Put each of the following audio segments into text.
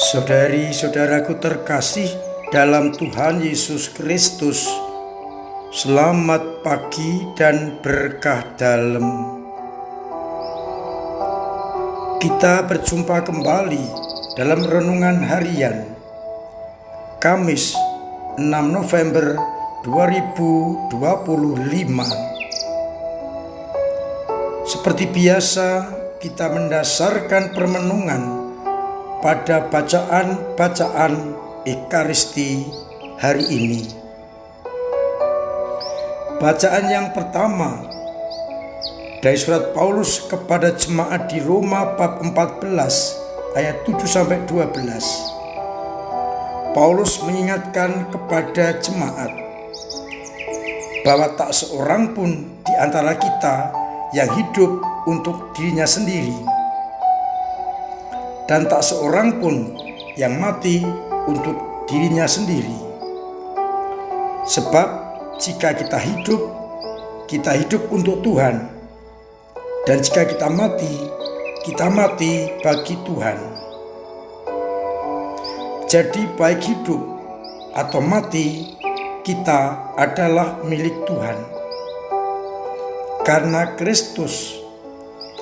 Saudari-saudaraku terkasih dalam Tuhan Yesus Kristus, selamat pagi dan berkah dalam. Kita berjumpa kembali dalam renungan harian Kamis 6 November 2025. Seperti biasa, kita mendasarkan permenungan pada bacaan-bacaan Ekaristi hari ini. Bacaan yang pertama dari surat Paulus kepada jemaat di Roma bab 14 ayat 7-12. Paulus mengingatkan kepada jemaat bahwa tak seorang pun di antara kita yang hidup untuk dirinya sendiri, dan tak seorang pun yang mati untuk dirinya sendiri. Sebab jika kita hidup untuk Tuhan, dan jika kita mati bagi Tuhan. Jadi baik hidup atau mati, kita adalah milik Tuhan. Karena Kristus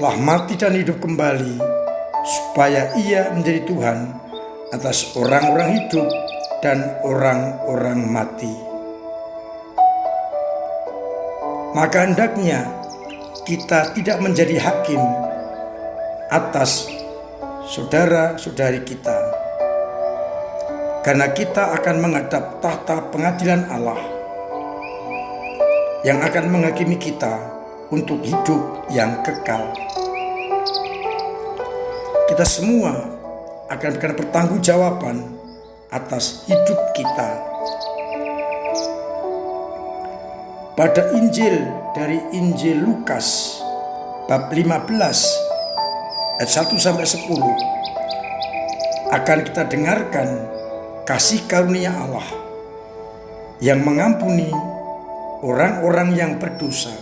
telah mati dan hidup kembali, supaya Ia menjadi Tuhan atas orang-orang hidup dan orang-orang mati. Maka hendaknya kita tidak menjadi hakim atas saudara-saudari kita, karena kita akan menghadap tahta pengadilan Allah yang akan menghakimi kita untuk hidup yang kekal. Kita semua akan memberikan pertanggungjawaban atas hidup kita. Pada Injil dari Injil Lukas bab 15 ayat 1-10 akan kita dengarkan kasih karunia Allah yang mengampuni orang-orang yang berdosa,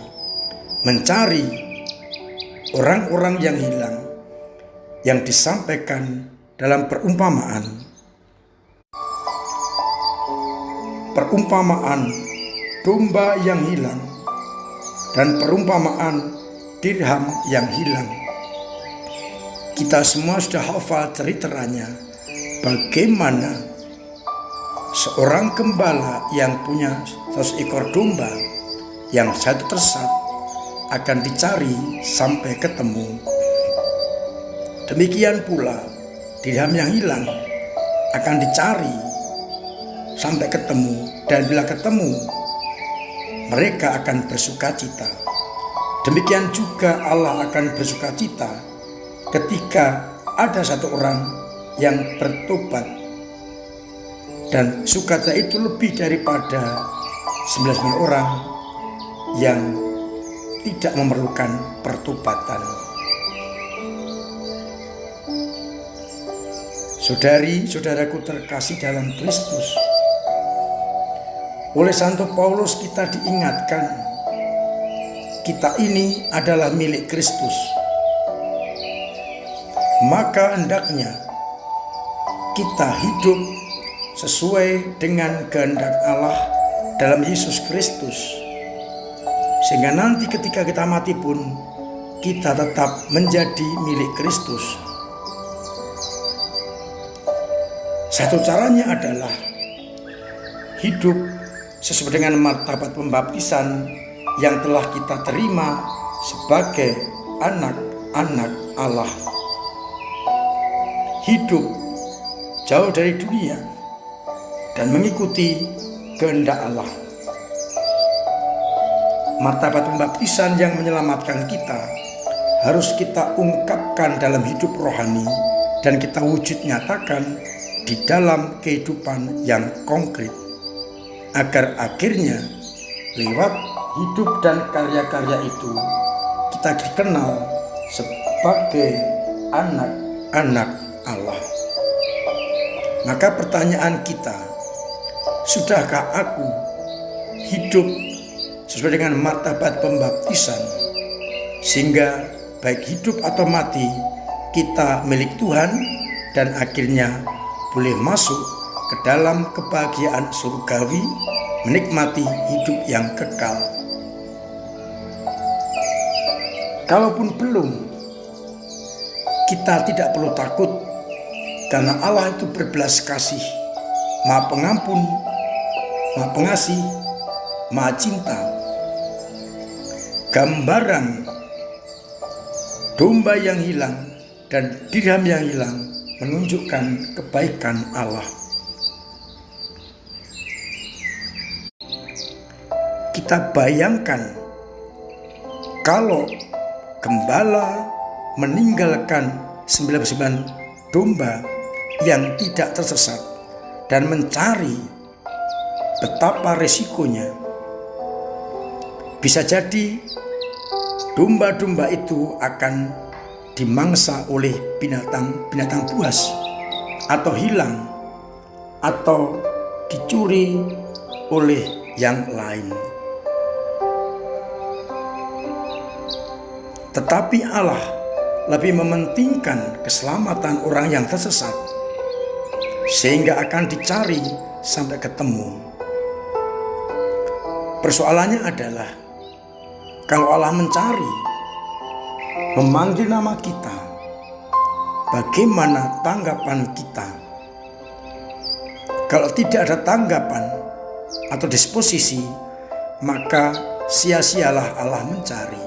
mencari orang-orang yang hilang, yang disampaikan dalam perumpamaan domba yang hilang dan perumpamaan dirham yang hilang. Kita semua sudah hafal ceritanya, bagaimana seorang gembala yang punya 100 ekor domba yang satu tersesat akan dicari sampai ketemu. Demikian pula dirham yang hilang akan dicari sampai ketemu, dan bila ketemu mereka akan bersukacita. Demikian juga Allah akan bersukacita ketika ada satu orang yang bertobat, dan sukacita itu lebih daripada 99 orang yang tidak memerlukan pertobatan. Saudari-saudaraku terkasih dalam Kristus, oleh Santo Paulus kita diingatkan, kita ini adalah milik Kristus. Maka hendaknya kita hidup sesuai dengan kehendak Allah dalam Yesus Kristus, sehingga nanti ketika kita mati pun kita tetap menjadi milik Kristus. Satu caranya adalah hidup sesuai dengan martabat pembaptisan yang telah kita terima sebagai anak-anak Allah. Hidup jauh dari dunia dan mengikuti kehendak Allah. Martabat pembaptisan yang menyelamatkan kita harus kita ungkapkan dalam hidup rohani dan kita wujud nyatakan di dalam kehidupan yang konkret, agar akhirnya lewat hidup dan karya-karya itu kita dikenal sebagai anak-anak Allah. Maka pertanyaan kita, sudahkah aku hidup sesuai dengan martabat pembaptisan, sehingga baik hidup atau mati kita milik Tuhan, dan akhirnya boleh masuk ke dalam kebahagiaan surgawi, menikmati hidup yang kekal. Kalaupun belum, kita tidak perlu takut, karena Allah itu berbelas kasih, Maha Pengampun, Maha Pengasih, Maha Cinta. Gambaran domba yang hilang dan dirham yang hilang menunjukkan kebaikan Allah. Kita bayangkan kalau gembala meninggalkan 99 domba yang tidak tersesat dan mencari, betapa resikonya. Bisa jadi domba-domba itu akan dimangsa oleh binatang buas, atau hilang, atau dicuri oleh yang lain. Tetapi Allah lebih mementingkan keselamatan orang yang tersesat, sehingga akan dicari sampai ketemu. Persoalannya adalah, kalau Allah mencari, memanggil nama kita, bagaimana tanggapan kita? Kalau tidak ada tanggapan atau disposisi, maka sia-sialah Allah mencari.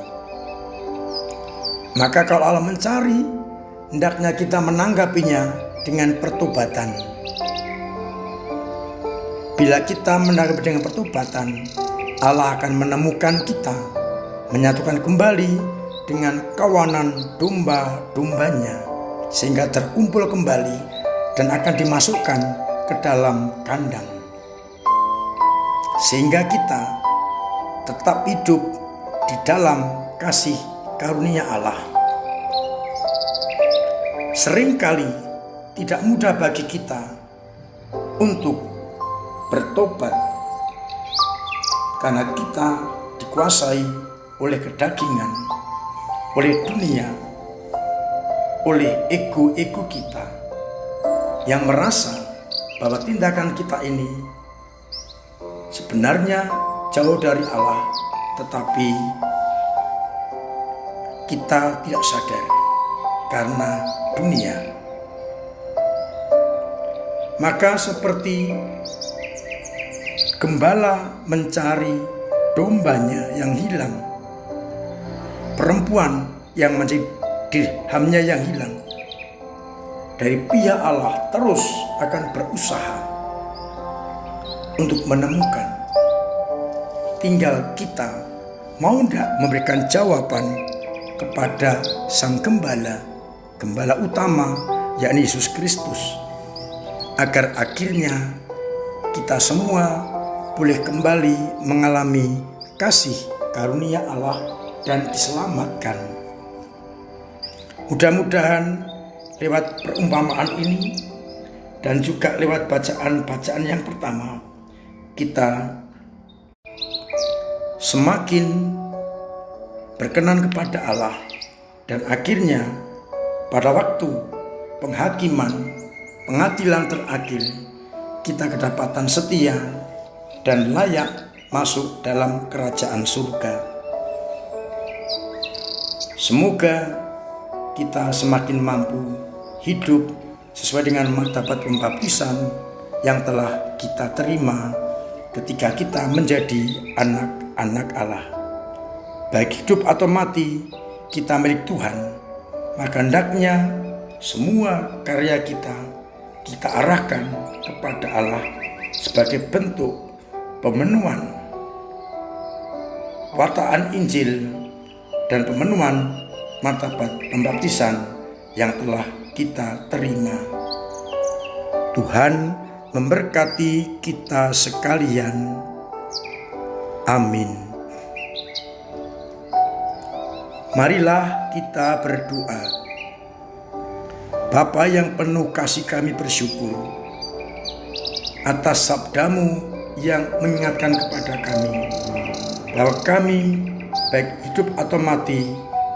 Maka kalau Allah mencari, hendaknya kita menanggapinya dengan pertobatan. Bila kita menanggapi dengan pertobatan, Allah akan menemukan kita, menyatukan kembali dengan kawanan domba-dombanya, sehingga terkumpul kembali dan akan dimasukkan ke dalam kandang, sehingga kita tetap hidup di dalam kasih karunia Allah. Seringkali tidak mudah bagi kita untuk bertobat, karena kita dikuasai oleh kedagingan, oleh dunia, oleh ego-ego kita yang merasa bahwa tindakan kita ini sebenarnya jauh dari Allah, tetapi kita tidak sadar karena dunia. Maka seperti gembala mencari dombanya yang hilang, perempuan yang mencari dirhamnya yang hilang, dari pihak Allah terus akan berusaha untuk menemukan. Tinggal kita mau tidak memberikan jawaban kepada sang gembala utama, yakni Yesus Kristus, agar akhirnya kita semua boleh kembali mengalami kasih karunia Allah dan diselamatkan. Mudah-mudahan lewat perumpamaan ini dan juga lewat bacaan-bacaan yang pertama, kita semakin berkenan kepada Allah, dan akhirnya pada waktu penghakiman, pengadilan terakhir, kita kedapatan setia dan layak masuk dalam kerajaan surga. Semoga kita semakin mampu hidup sesuai dengan martabat pembaptisan yang telah kita terima ketika kita menjadi anak-anak Allah. Baik hidup atau mati, kita milik Tuhan. Maka hendaknya semua karya kita arahkan kepada Allah sebagai bentuk pemenuhan wartaan Injil dan pemenuhan martabat pembaptisan yang telah kita terima. Tuhan memberkati kita sekalian. Amin. Marilah kita berdoa. Bapa yang penuh kasih, kami bersyukur atas sabdamu yang mengingatkan kepada kami bahwa kami, baik hidup atau mati,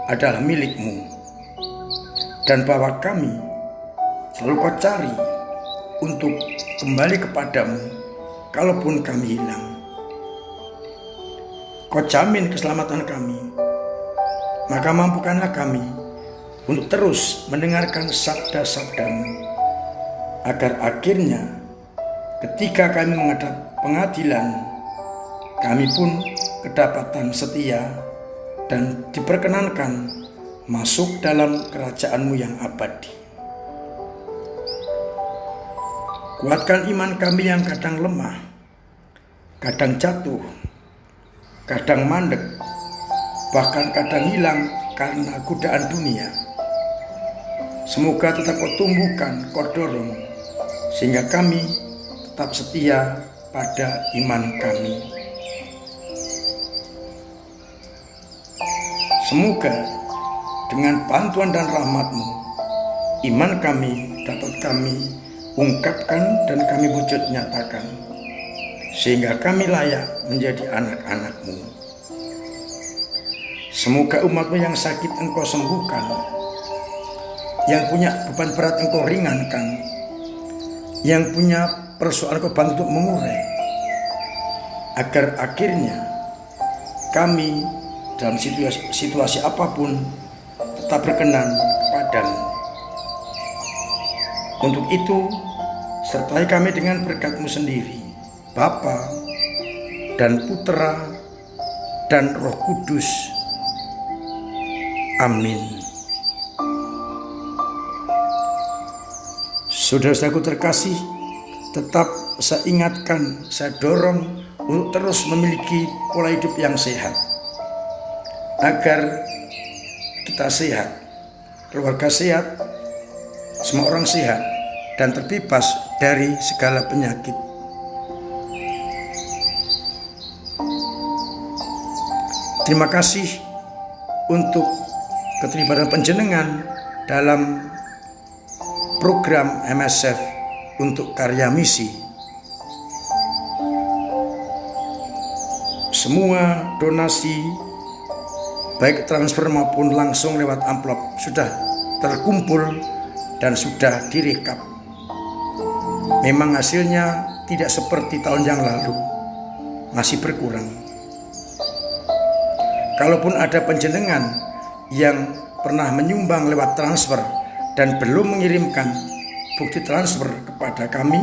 adalah milik-Mu, dan bahwa kami selalu Kau cari untuk kembali kepadamu kalaupun kami hilang. Kau jamin keselamatan kami, maka mampukanlah kami untuk terus mendengarkan sabda-sabdamu, agar akhirnya ketika kami menghadap pengadilan, kami pun kedapatan setia dan diperkenankan masuk dalam kerajaan-Mu yang abadi. Kuatkan iman kami yang kadang lemah, kadang jatuh, kadang mandek, bahkan kadang hilang karena godaan dunia. Semoga tetap Kau tumbuhkan, Kau dorong, sehingga kami tetap setia pada iman kami. Semoga dengan bantuan dan rahmat-Mu, iman kami dapat kami ungkapkan dan kami wujud nyatakan, sehingga kami layak menjadi anak-anak-Mu. Semoga umat-Mu yang sakit Engkau sembuhkan, yang punya beban berat Engkau ringankan, yang punya persoalan Engkau bantu untuk mengurai, agar akhirnya kami dalam situasi apapun tetap berkenan kepadamu. Untuk itu, sertai kami dengan berkat-Mu sendiri, Bapa dan Putra dan Roh Kudus. Amin. Saudara-saudaraku terkasih, tetap saya ingatkan, saya dorong untuk terus memiliki pola hidup yang sehat, agar kita sehat, keluarga sehat, semua orang sehat, dan terbebas dari segala penyakit. Terima kasih untuk keterlibatan panjenengan dalam program MSF untuk karya misi. Semua donasi, baik transfer maupun langsung lewat amplop, sudah terkumpul dan sudah direkap. Memang hasilnya tidak seperti tahun yang lalu, masih berkurang. Kalaupun ada panjenengan yang pernah menyumbang lewat transfer dan belum mengirimkan bukti transfer kepada kami,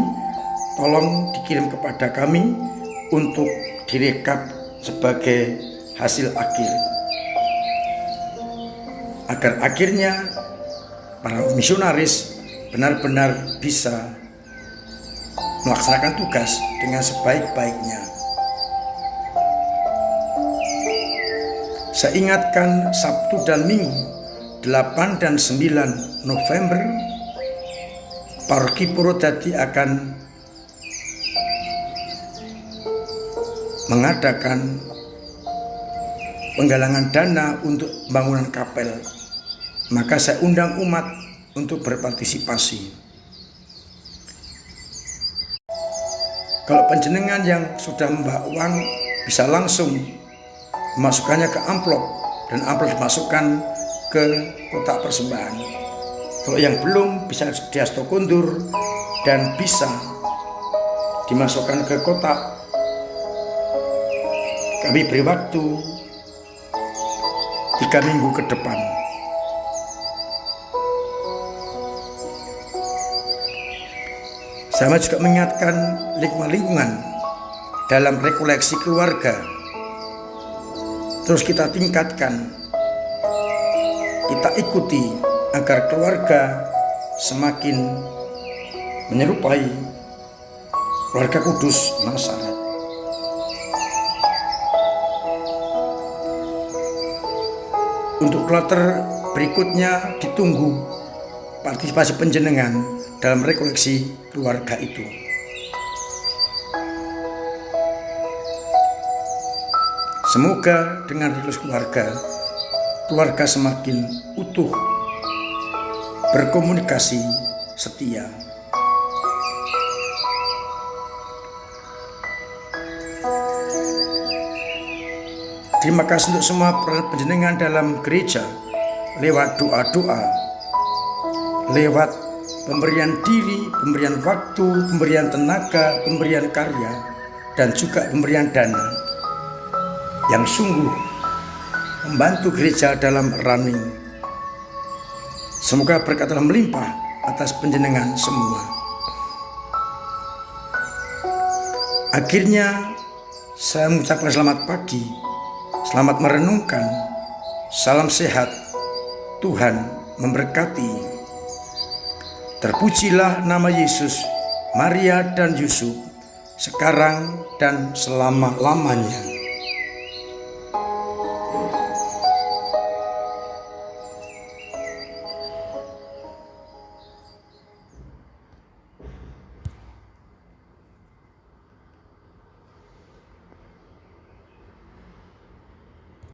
tolong dikirim kepada kami untuk direkap sebagai hasil akhir, agar akhirnya para misionaris benar-benar bisa melaksanakan tugas dengan sebaik-baiknya. Saya ingatkan, Sabtu dan Minggu 8 dan 9 November Paroki Purwodadi akan mengadakan penggalangan dana untuk bangunan kapel. Maka saya undang umat untuk berpartisipasi. Kalau panjenengan yang sudah membawa uang bisa langsung memasukkannya ke amplop, dan amplop dimasukkan ke kotak persembahan. Kalau yang belum bisa diastokundur dan bisa dimasukkan ke kotak. Kami beri waktu 3 minggu ke depan. Saya juga mengingatkan lingkungan dalam rekoleksi keluarga. Terus kita tingkatkan, kita ikuti agar keluarga semakin menyerupai keluarga kudus Nazaret. Untuk kloter berikutnya ditunggu partisipasi panjenengan dalam rekoleksi keluarga itu. Semoga dengan rekoleksi keluarga semakin utuh, berkomunikasi setia. Terima kasih untuk semua peran panjenengan dalam gereja, lewat doa-doa, lewat pemberian diri, pemberian waktu, pemberian tenaga, pemberian karya, dan juga pemberian dana yang sungguh membantu gereja dalam running. Semoga berkat Allah melimpah atas panjenengan semua. Akhirnya saya mengucapkan selamat pagi, selamat merenungkan, salam sehat, Tuhan memberkati. Terpujilah nama Yesus, Maria dan Yusuf, sekarang dan selama-lamanya.